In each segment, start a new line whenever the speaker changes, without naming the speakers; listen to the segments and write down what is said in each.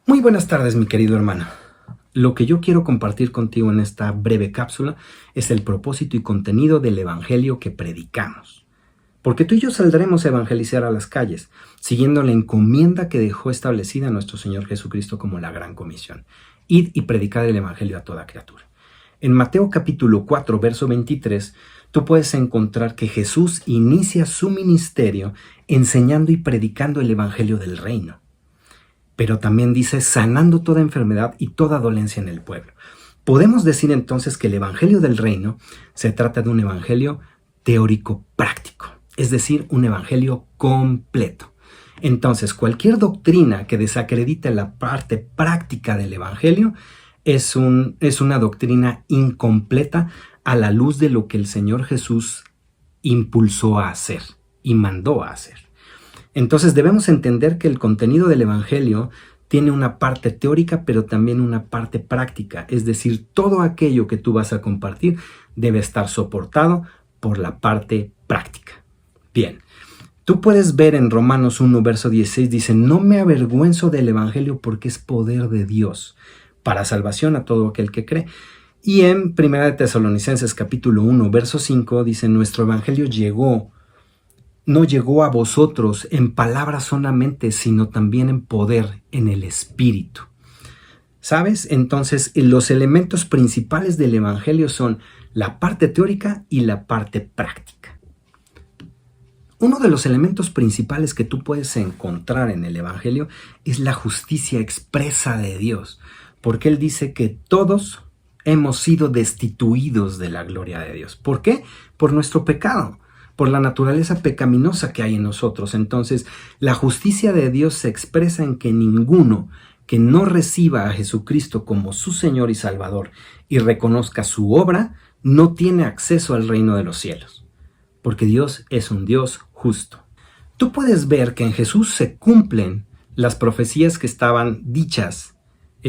Muy buenas tardes, mi querido hermano. Lo que yo quiero compartir contigo en esta breve cápsula es el propósito y contenido del evangelio que predicamos. Porque tú y yo saldremos a evangelizar a las calles, siguiendo la encomienda que dejó establecida nuestro Señor Jesucristo como la gran comisión. Id y predicad el evangelio a toda criatura. En Mateo capítulo 4, verso 23, tú puedes encontrar que Jesús inicia su ministerio enseñando y predicando el evangelio del reino. Pero también dice sanando toda enfermedad y toda dolencia en el pueblo. Podemos decir entonces que el evangelio del reino se trata de un evangelio teórico práctico, es decir, un evangelio completo. Entonces, cualquier doctrina que desacredite la parte práctica del evangelio es una doctrina incompleta a la luz de lo que el Señor Jesús impulsó a hacer y mandó a hacer. Entonces debemos entender que el contenido del evangelio tiene una parte teórica, pero también una parte práctica. Es decir, todo aquello que tú vas a compartir debe estar soportado por la parte práctica. Bien, tú puedes ver en Romanos 1, verso 16, dice, no me avergüenzo del evangelio porque es poder de Dios para salvación a todo aquel que cree. Y en 1 de Tesalonicenses capítulo 1, verso 5, dice, nuestro evangelio no llegó a vosotros en palabras solamente, sino también en poder, en el Espíritu. ¿Sabes? Entonces, los elementos principales del evangelio son la parte teórica y la parte práctica. Uno de los elementos principales que tú puedes encontrar en el evangelio es la justicia expresa de Dios, porque Él dice que todos hemos sido destituidos de la gloria de Dios. ¿Por qué? Por nuestro pecado, por la naturaleza pecaminosa que hay en nosotros. Entonces, la justicia de Dios se expresa en que ninguno que no reciba a Jesucristo como su Señor y Salvador y reconozca su obra, no tiene acceso al reino de los cielos, porque Dios es un Dios justo. Tú puedes ver que en Jesús se cumplen las profecías que estaban dichas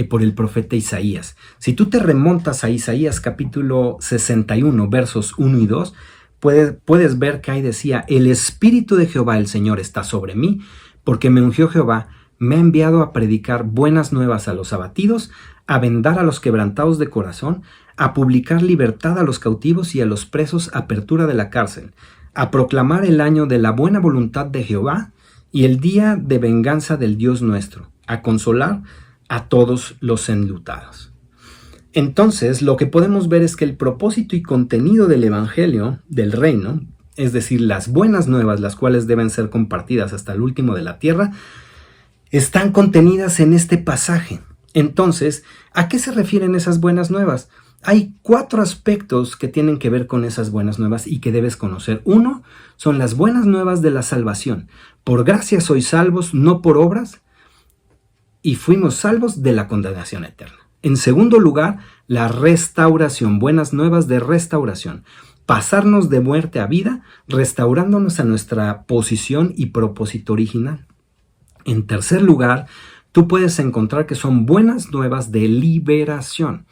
por el profeta Isaías. Si tú te remontas a Isaías capítulo 61, versos 1 y 2, puedes ver que ahí decía, el Espíritu de Jehová el Señor está sobre mí, porque me ungió Jehová, me ha enviado a predicar buenas nuevas a los abatidos, a vendar a los quebrantados de corazón, a publicar libertad a los cautivos y a los presos, apertura de la cárcel, a proclamar el año de la buena voluntad de Jehová y el día de venganza del Dios nuestro, a consolar a todos los enlutados. Entonces, lo que podemos ver es que el propósito y contenido del evangelio del reino, es decir, las buenas nuevas, las cuales deben ser compartidas hasta el último de la tierra, están contenidas en este pasaje. Entonces, ¿a qué se refieren esas buenas nuevas? Hay 4 aspectos que tienen que ver con esas buenas nuevas y que debes conocer. 1, son las buenas nuevas de la salvación. Por gracia sois salvos, no por obras, y fuimos salvos de la condenación eterna. En segundo lugar, la restauración, buenas nuevas de restauración. Pasarnos de muerte a vida, restaurándonos a nuestra posición y propósito original. En tercer lugar, tú puedes encontrar que son buenas nuevas de liberación.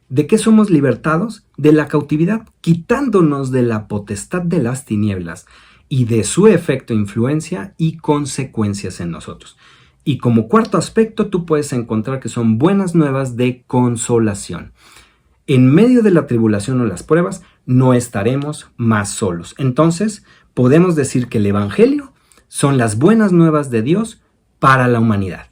¿De qué somos libertados? De la cautividad, quitándonos de la potestad de las tinieblas y de su efecto, influencia y consecuencias en nosotros. Y como cuarto aspecto, tú puedes encontrar que son buenas nuevas de consolación. En medio de la tribulación o las pruebas, no estaremos más solos. Entonces, podemos decir que el evangelio son las buenas nuevas de Dios para la humanidad.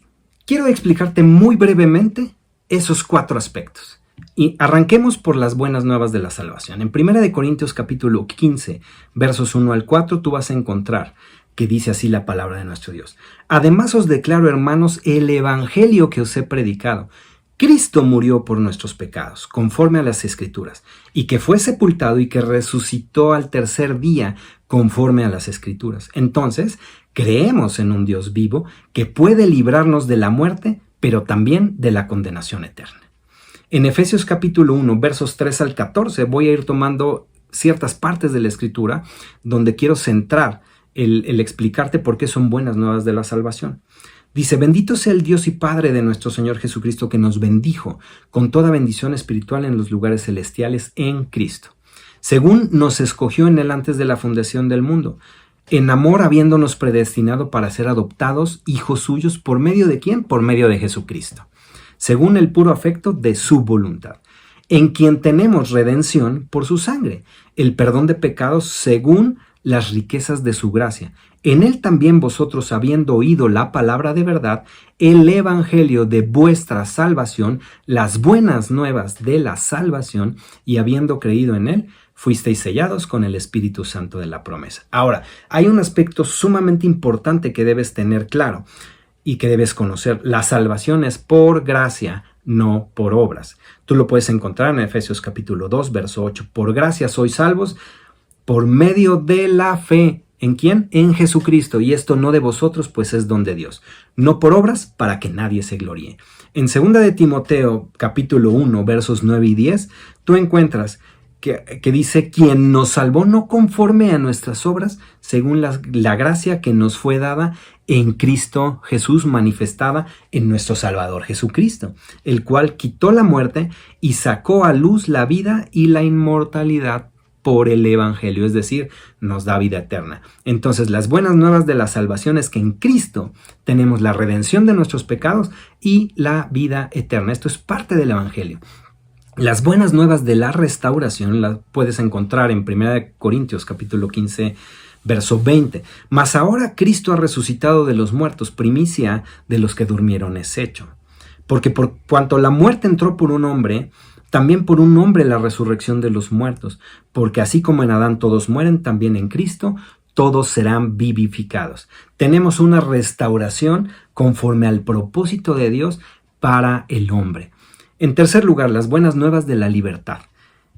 Quiero explicarte muy brevemente esos 4 aspectos. Y arranquemos por las buenas nuevas de la salvación. En 1 Corintios capítulo 15, versos 1 al 4, tú vas a encontrar que dice así la palabra de nuestro Dios. Además os declaro, hermanos, el evangelio que os he predicado. Cristo murió por nuestros pecados, conforme a las Escrituras, y que fue sepultado y que resucitó al tercer día, conforme a las Escrituras. Entonces, creemos en un Dios vivo que puede librarnos de la muerte, pero también de la condenación eterna. En Efesios capítulo 1, versos 3 al 14, voy a ir tomando ciertas partes de la Escritura donde quiero centrar el explicarte por qué son buenas nuevas de la salvación. Dice, bendito sea el Dios y Padre de nuestro Señor Jesucristo, que nos bendijo con toda bendición espiritual en los lugares celestiales en Cristo, según nos escogió en él antes de la fundación del mundo, En amor, habiéndonos predestinado para ser adoptados hijos suyos, ¿por medio de quién? Por medio de Jesucristo, según el puro afecto de su voluntad, en quien tenemos redención por su sangre, el perdón de pecados según las riquezas de su gracia. En él también vosotros, habiendo oído la palabra de verdad, el evangelio de vuestra salvación, las buenas nuevas de la salvación, y habiendo creído en él, fuisteis sellados con el Espíritu Santo de la promesa. Ahora, hay un aspecto sumamente importante que debes tener claro y que debes conocer. La salvación es por gracia, no por obras. Tú lo puedes encontrar en Efesios capítulo 2, verso 8. Por gracia sois salvos por medio de la fe. ¿En quién? En Jesucristo. Y esto no de vosotros, pues es don de Dios. No por obras, para que nadie se gloríe. En 2 de Timoteo capítulo 1, versos 9 y 10, tú encuentras que dice, quien nos salvó no conforme a nuestras obras, según la gracia que nos fue dada en Cristo Jesús, manifestada en nuestro Salvador Jesucristo, el cual quitó la muerte y sacó a luz la vida y la inmortalidad por el evangelio, es decir, nos da vida eterna. Entonces, las buenas nuevas de la salvación es que en Cristo tenemos la redención de nuestros pecados y la vida eterna. Esto es parte del evangelio. Las buenas nuevas de la restauración las puedes encontrar en 1 Corintios capítulo 15, verso 20. Mas ahora Cristo ha resucitado de los muertos, primicia de los que durmieron es hecho. Porque por cuanto la muerte entró por un hombre, también por un hombre la resurrección de los muertos. Porque así como en Adán todos mueren, también en Cristo todos serán vivificados. Tenemos una restauración conforme al propósito de Dios para el hombre. En tercer lugar, las buenas nuevas de la libertad.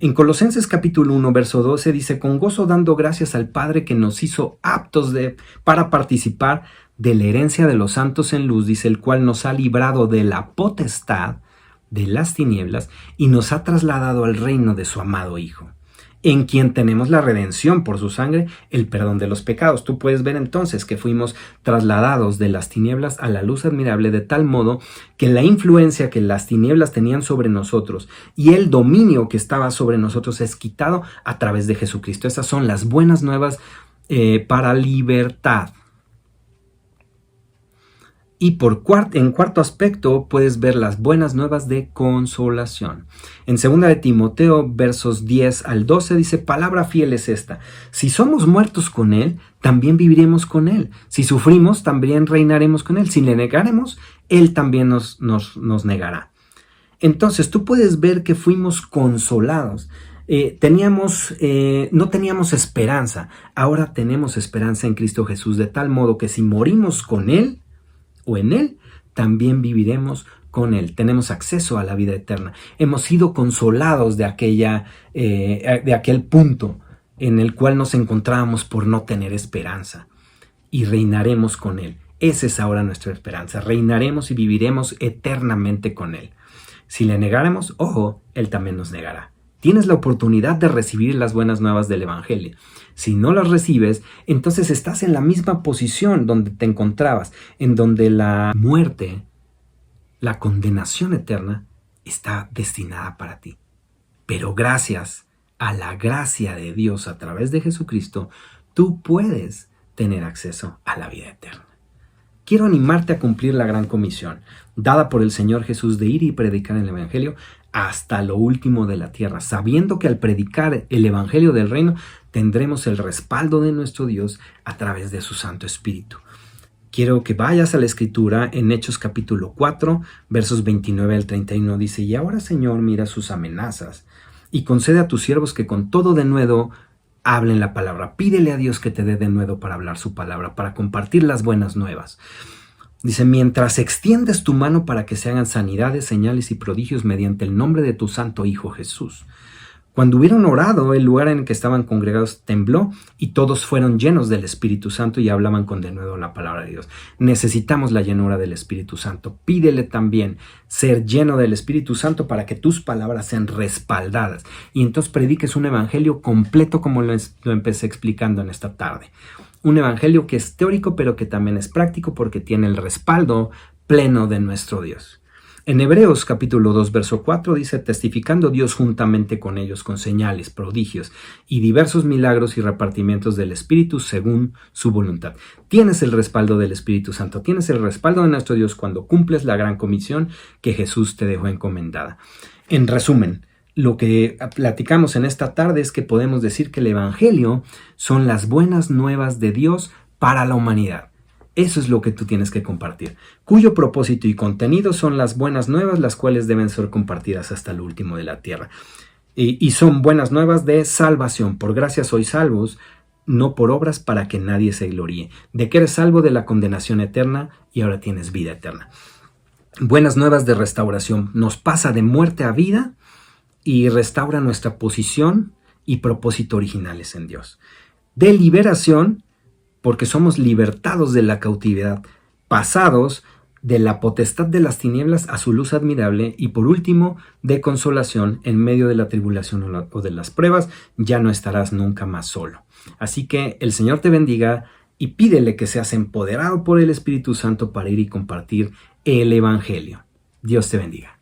En Colosenses capítulo 1, verso 12 dice, con gozo dando gracias al Padre que nos hizo aptos para participar de la herencia de los santos en luz, dice, el cual nos ha librado de la potestad de las tinieblas y nos ha trasladado al reino de su amado Hijo, en quien tenemos la redención por su sangre, el perdón de los pecados. Tú puedes ver entonces que fuimos trasladados de las tinieblas a la luz admirable, de tal modo que la influencia que las tinieblas tenían sobre nosotros y el dominio que estaba sobre nosotros es quitado a través de Jesucristo. Esas son las buenas nuevas para libertad. Y en cuarto aspecto puedes ver las buenas nuevas de consolación. En 2 de Timoteo, versos 10 al 12, dice, palabra fiel es esta. Si somos muertos con Él, también viviremos con Él. Si sufrimos, también reinaremos con Él. Si le negaremos, Él también nos negará. Entonces, tú puedes ver que fuimos consolados. No teníamos esperanza. Ahora tenemos esperanza en Cristo Jesús, de tal modo que si morimos con Él, o en Él, también viviremos con Él. Tenemos acceso a la vida eterna. Hemos sido consolados de aquel punto en el cual nos encontrábamos por no tener esperanza. Y reinaremos con Él. Esa es ahora nuestra esperanza. Reinaremos y viviremos eternamente con Él. Si le negáramos, ojo, Él también nos negará. Tienes la oportunidad de recibir las buenas nuevas del Evangelio. Si no las recibes, entonces estás en la misma posición donde te encontrabas, en donde la muerte, la condenación eterna, está destinada para ti. Pero gracias a la gracia de Dios a través de Jesucristo, tú puedes tener acceso a la vida eterna. Quiero animarte a cumplir la gran comisión dada por el Señor Jesús de ir y predicar el Evangelio hasta lo último de la tierra, sabiendo que al predicar el Evangelio del Reino tendremos el respaldo de nuestro Dios a través de su Santo Espíritu. Quiero que vayas a la Escritura en Hechos capítulo 4, versos 29 al 31. Dice, y ahora, Señor, mira sus amenazas y concede a tus siervos que con todo denuedo hablen la palabra. Pídele a Dios que te dé denuedo para hablar su palabra, para compartir las buenas nuevas. Dice, mientras extiendes tu mano para que se hagan sanidades, señales y prodigios mediante el nombre de tu santo Hijo Jesús. Cuando hubieron orado, el lugar en que estaban congregados tembló y todos fueron llenos del Espíritu Santo y hablaban con denuedo la palabra de Dios. Necesitamos la llenura del Espíritu Santo. Pídele también ser lleno del Espíritu Santo para que tus palabras sean respaldadas y entonces prediques un evangelio completo como lo empecé explicando en esta tarde. Un evangelio que es teórico pero que también es práctico porque tiene el respaldo pleno de nuestro Dios. En Hebreos capítulo 2, verso 4 dice, testificando Dios juntamente con ellos con señales, prodigios y diversos milagros y repartimientos del Espíritu según su voluntad. Tienes el respaldo del Espíritu Santo, tienes el respaldo de nuestro Dios cuando cumples la gran comisión que Jesús te dejó encomendada. En resumen, lo que platicamos en esta tarde es que podemos decir que el Evangelio son las buenas nuevas de Dios para la humanidad. Eso es lo que tú tienes que compartir, cuyo propósito y contenido son las buenas nuevas, las cuales deben ser compartidas hasta el último de la tierra. Y son buenas nuevas de salvación. Por gracia sois salvos, no por obras para que nadie se gloríe. De que eres salvo de la condenación eterna y ahora tienes vida eterna. Buenas nuevas de restauración. Nos pasa de muerte a vida y restaura nuestra posición y propósito originales en Dios. De liberación, porque somos libertados de la cautividad, pasados de la potestad de las tinieblas a su luz admirable, y por último, de consolación en medio de la tribulación o de las pruebas, ya no estarás nunca más solo. Así que el Señor te bendiga y pídele que seas empoderado por el Espíritu Santo para ir y compartir el Evangelio. Dios te bendiga.